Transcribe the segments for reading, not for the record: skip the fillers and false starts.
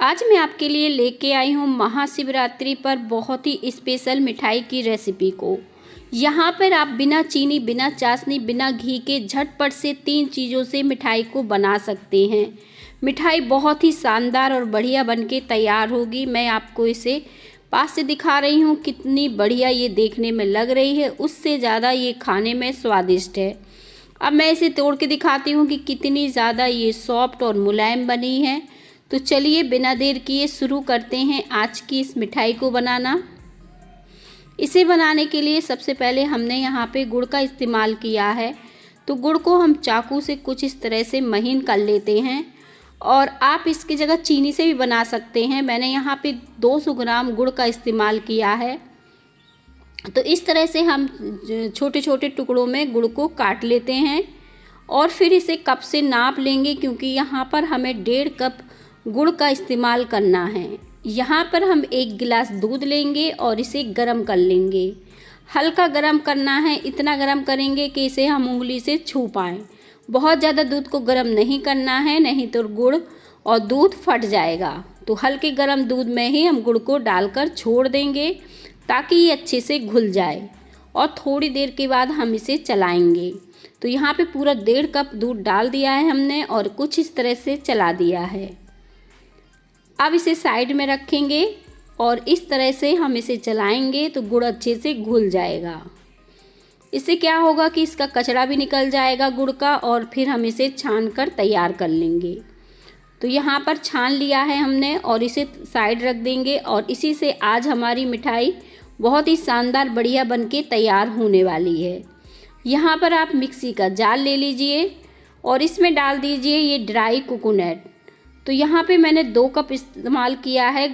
आज मैं आपके लिए लेके आई हूँ महाशिवरात्रि पर बहुत ही स्पेशल मिठाई की रेसिपी को। यहाँ पर आप बिना चीनी, बिना चाशनी, बिना घी के झटपट से 3 चीज़ों से मिठाई को बना सकते हैं। मिठाई बहुत ही शानदार और बढ़िया बनके तैयार होगी। मैं आपको इसे पास से दिखा रही हूँ, कितनी बढ़िया ये देखने में लग रही है, उससे ज़्यादा ये खाने में स्वादिष्ट है। अब मैं इसे तोड़ के दिखाती हूँ कि कितनी ज़्यादा ये सॉफ्ट और मुलायम बनी है। तो चलिए बिना देर किए शुरू करते हैं आज की इस मिठाई को बनाना। इसे बनाने के लिए सबसे पहले हमने यहाँ पे गुड़ का इस्तेमाल किया है। तो गुड़ को हम चाकू से कुछ इस तरह से महीन कर लेते हैं और आप इसकी जगह चीनी से भी बना सकते हैं। मैंने यहाँ पे 200 ग्राम गुड़ का इस्तेमाल किया है। तो इस तरह से हम छोटे छोटे टुकड़ों में गुड़ को काट लेते हैं और फिर इसे कप से नाप लेंगे, क्योंकि यहाँ पर हमें 1.5 कप गुड़ का इस्तेमाल करना है। यहाँ पर हम 1 गिलास दूध लेंगे और इसे गर्म कर लेंगे। हल्का गर्म करना है, इतना गर्म करेंगे कि इसे हम उंगली से छू पाएँ। बहुत ज़्यादा दूध को गर्म नहीं करना है, नहीं तो गुड़ और दूध फट जाएगा। तो हल्के गर्म दूध में ही हम गुड़ को डालकर छोड़ देंगे ताकि ये अच्छे से घुल जाए और थोड़ी देर के बाद हम इसे चलाएंगे। तो यहाँ पे पूरा 1.5 कप दूध डाल दिया है हमने और कुछ इस तरह से चला दिया है। अब इसे साइड में रखेंगे और इस तरह से हम इसे चलाएंगे तो गुड़ अच्छे से घुल जाएगा। इससे क्या होगा कि इसका कचरा भी निकल जाएगा गुड़ का, और फिर हम इसे छान कर तैयार कर लेंगे। तो यहाँ पर छान लिया है हमने और इसे साइड रख देंगे और इसी से आज हमारी मिठाई बहुत ही शानदार बढ़िया बनके तैयार होने वाली है। यहाँ पर आप मिक्सी का जार ले लीजिए और इसमें डाल दीजिए ये ड्राई कोकोनट। तो यहाँ पे मैंने 2 कप इस्तेमाल किया है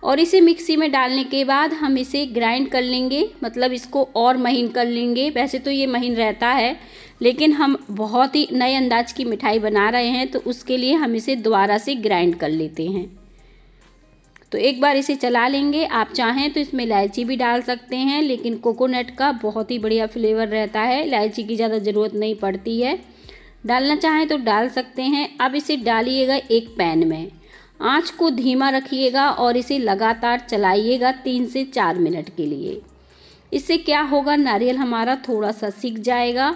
और इसे मिक्सी में डालने के बाद हम इसे ग्राइंड कर लेंगे, मतलब इसको और महीन कर लेंगे। वैसे तो ये महीन रहता है, लेकिन हम बहुत ही नए अंदाज की मिठाई बना रहे हैं तो उसके लिए हम इसे दोबारा से ग्राइंड कर लेते हैं। तो एक बार इसे चला लेंगे। आप चाहें तो इसमें इलायची भी डाल सकते हैं, लेकिन कोकोनट का बहुत ही बढ़िया फ्लेवर रहता है, इलायची की ज़्यादा ज़रूरत नहीं पड़ती है। डालना चाहें तो डाल सकते हैं। अब इसे डालिएगा एक पैन में, आंच को धीमा रखिएगा और इसे लगातार चलाइएगा 3 से 4 मिनट के लिए। इससे क्या होगा, नारियल हमारा थोड़ा सा सिक जाएगा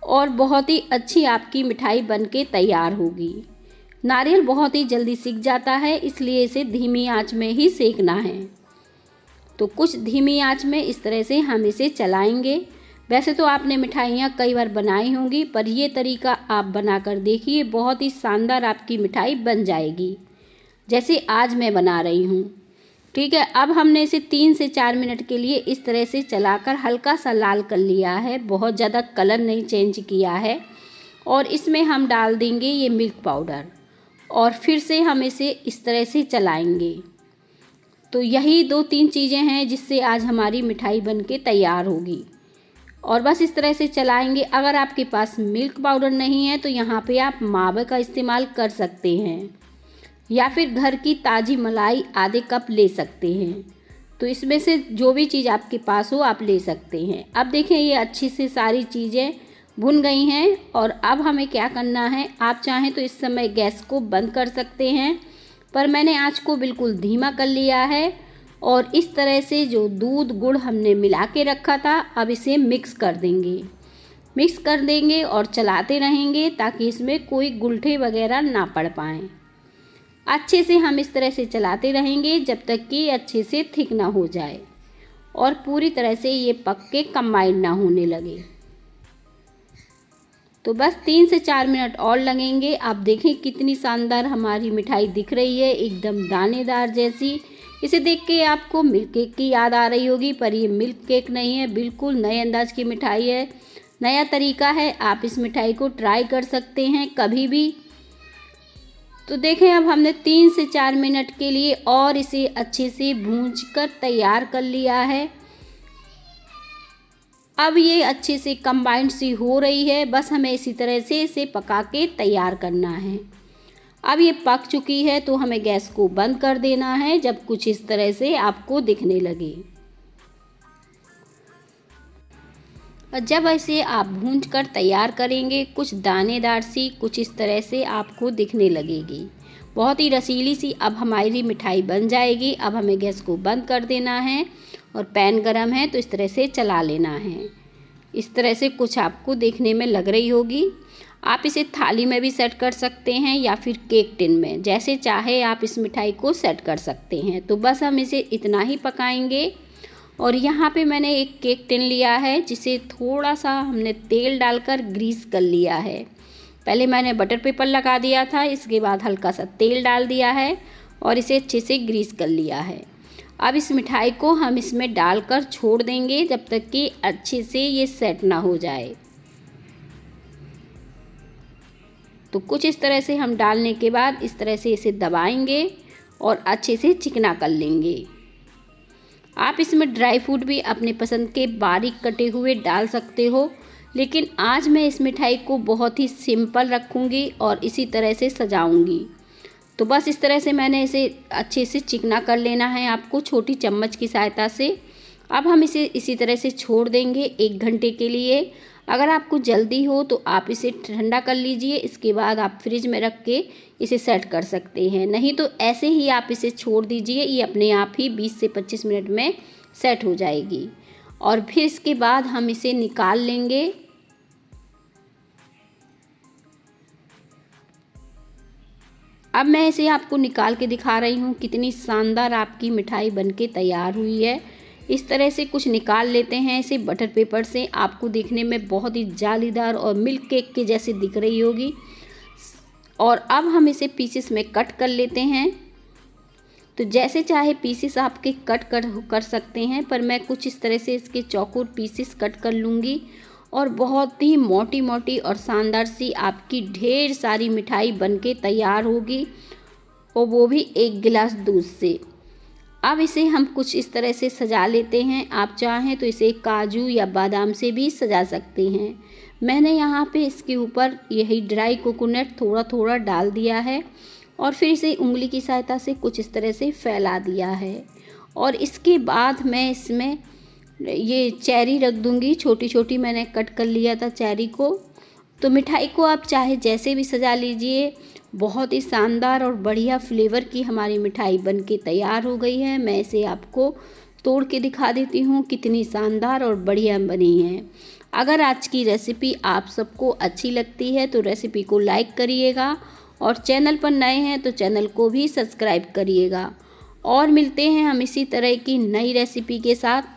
और बहुत ही अच्छी आपकी मिठाई बनके तैयार होगी। नारियल बहुत ही जल्दी सिक जाता है, इसलिए इसे धीमी आंच में ही सेकना है। तो कुछ धीमी आंच में इस तरह से हम इसे चलाएंगे। वैसे तो आपने मिठाइयाँ कई बार बनाई होंगी, पर ये तरीका आप बनाकर देखिए, बहुत ही शानदार आपकी मिठाई बन जाएगी, जैसे आज मैं बना रही हूँ। ठीक है, अब हमने इसे 3 से 4 मिनट के लिए इस तरह से चलाकर हल्का सा लाल कर लिया है, बहुत ज़्यादा कलर नहीं चेंज किया है। और इसमें हम डाल देंगे ये मिल्क पाउडर और फिर से हम इसे इस तरह से चलाएंगे। तो यही 2-3 चीज़ें हैं जिससे आज हमारी मिठाई बनके तैयार होगी। और बस इस तरह से चलाएंगे। अगर आपके पास मिल्क पाउडर नहीं है तो यहाँ पे आप मावा का इस्तेमाल कर सकते हैं या फिर घर की ताज़ी मलाई आधे कप ले सकते हैं। तो इसमें से जो भी चीज़ आपके पास हो आप ले सकते हैं। अब देखें ये अच्छी से सारी चीज़ें भुन गई हैं और अब हमें क्या करना है, आप चाहें तो इस समय गैस को बंद कर सकते हैं, पर मैंने आँच को बिल्कुल धीमा कर लिया है। और इस तरह से जो दूध गुड़ हमने मिला के रखा था, अब इसे मिक्स कर देंगे और चलाते रहेंगे ताकि इसमें कोई गुलठे वगैरह ना पड़ पाएँ। अच्छे से हम इस तरह से चलाते रहेंगे जब तक कि अच्छे से थिक ना हो जाए और पूरी तरह से ये पक के कंबाइन ना होने लगे। तो बस 3 से 4 मिनट और लगेंगे। आप देखें कितनी शानदार हमारी मिठाई दिख रही है, एकदम दानेदार जैसी। इसे देख के आपको मिल्क केक की याद आ रही होगी, पर ये मिल्क केक नहीं है, बिल्कुल नए अंदाज की मिठाई है, नया तरीका है। आप इस मिठाई को ट्राई कर सकते हैं कभी भी। तो देखें अब हमने 3 से 4 मिनट के लिए और इसे अच्छे से भूंजकर तैयार कर लिया है। अब ये अच्छे से कंबाइंड सी हो रही है, बस हमें इसी तरह से इसे पका के तैयार करना है। अब ये पक चुकी है तो हमें गैस को बंद कर देना है जब कुछ इस तरह से आपको दिखने लगे। और जब ऐसे आप भूंज कर तैयार करेंगे, कुछ दानेदार सी कुछ इस तरह से आपको दिखने लगेगी। बहुत ही रसीली सी अब हमारी मिठाई बन जाएगी। अब हमें गैस को बंद कर देना है और पैन गरम है तो इस तरह से चला लेना है। इस तरह से कुछ आपको देखने में लग रही होगी। आप इसे थाली में भी सेट कर सकते हैं या फिर केक टिन में, जैसे चाहे आप इस मिठाई को सेट कर सकते हैं। तो बस हम इसे इतना ही पकाएंगे। और यहाँ पे मैंने एक केक टिन लिया है जिसे थोड़ा सा हमने तेल डालकर ग्रीस कर लिया है। पहले मैंने बटर पेपर लगा दिया था, इसके बाद हल्का सा तेल डाल दिया है और इसे अच्छे से ग्रीस कर लिया है। अब इस मिठाई को हम इसमें डालकर छोड़ देंगे जब तक कि अच्छे से ये सेट ना हो जाए। तो कुछ इस तरह से हम डालने के बाद इस तरह से इसे दबाएंगे और अच्छे से चिकना कर लेंगे। आप इसमें ड्राई फ्रूट भी अपने पसंद के बारीक कटे हुए डाल सकते हो, लेकिन आज मैं इस मिठाई को बहुत ही सिंपल रखूँगी और इसी तरह से सजाऊँगी। तो बस इस तरह से मैंने इसे अच्छे से चिकना कर लेना है आपको छोटी चम्मच की सहायता से। अब हम इसे इसी तरह से छोड़ देंगे 1 घंटे के लिए। अगर आपको जल्दी हो तो आप इसे ठंडा कर लीजिए, इसके बाद आप फ्रिज में रख के इसे सेट कर सकते हैं। नहीं तो ऐसे ही आप इसे छोड़ दीजिए, ये अपने आप ही 20 से 25 मिनट में सेट हो जाएगी। और फिर इसके बाद हम इसे निकाल लेंगे। अब मैं इसे आपको निकाल के दिखा रही हूँ कितनी शानदार आपकी मिठाई बनके तैयार हुई है। इस तरह से कुछ निकाल लेते हैं इसे बटर पेपर से। आपको देखने में बहुत ही जालीदार और मिल्क केक के जैसे दिख रही होगी। और अब हम इसे पीसेस में कट कर लेते हैं। तो जैसे चाहे पीसेस आपके कट कर सकते हैं, पर मैं कुछ इस तरह से इसके चौकोर पीसेस कट कर लूँगी और बहुत ही मोटी मोटी और शानदार सी आपकी ढेर सारी मिठाई बनके तैयार होगी, और वो भी 1 गिलास दूध से। अब इसे हम कुछ इस तरह से सजा लेते हैं। आप चाहें तो इसे काजू या बादाम से भी सजा सकते हैं। मैंने यहाँ पे इसके ऊपर यही ड्राई कोकोनट थोड़ा थोड़ा डाल दिया है और फिर इसे उंगली की सहायता से कुछ इस तरह से फैला दिया है। और इसके बाद मैं इसमें ये चेरी रख दूँगी, छोटी छोटी मैंने कट कर लिया था चेरी को। तो मिठाई को आप चाहे जैसे भी सजा लीजिए। बहुत ही शानदार और बढ़िया फ्लेवर की हमारी मिठाई बनके तैयार हो गई है। मैं इसे आपको तोड़ के दिखा देती हूँ कितनी शानदार और बढ़िया बनी है। अगर आज की रेसिपी आप सबको अच्छी लगती है तो रेसिपी को लाइक करिएगा, और चैनल पर नए हैं तो चैनल को भी सब्सक्राइब करिएगा। और मिलते हैं हम इसी तरह की नई रेसिपी के साथ।